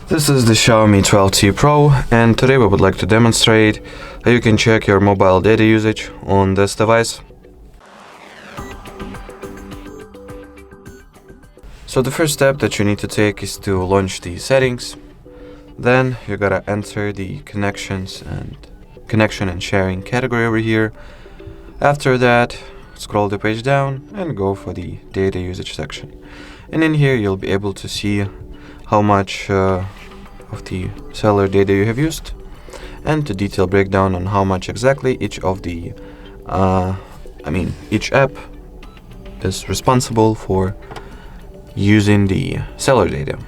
This is the Xiaomi 12T Pro, and today we would like to demonstrate how you can check your mobile data usage on this device. So the first step that you need to take is to launch the settings. Then you gotta enter the connection and sharing category over here. After that, scroll the page down and go for the data usage section. And in here you'll be able to see how much of the cellular data you have used, and the detailed breakdown on how much exactly each of the each app is responsible for using the cellular data.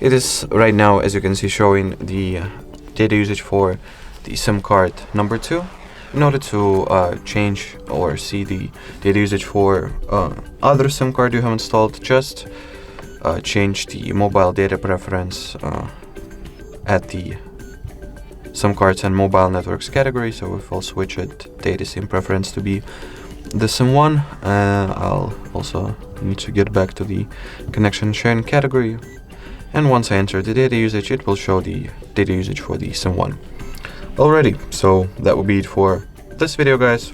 It is right now, as you can see, showing the data usage for the SIM card number 2. In order to change or see the data usage for other SIM card you have installed, just change the mobile data preference at the SIM cards and mobile networks category. So if I'll switch data SIM preference to be the SIM1, I'll also need to get back to the connection sharing category. And once I enter the data usage, it will show the data usage for the SIM1. Alrighty, so that will be it for this video, guys.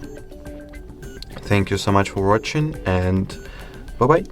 Thank you so much for watching, and bye-bye.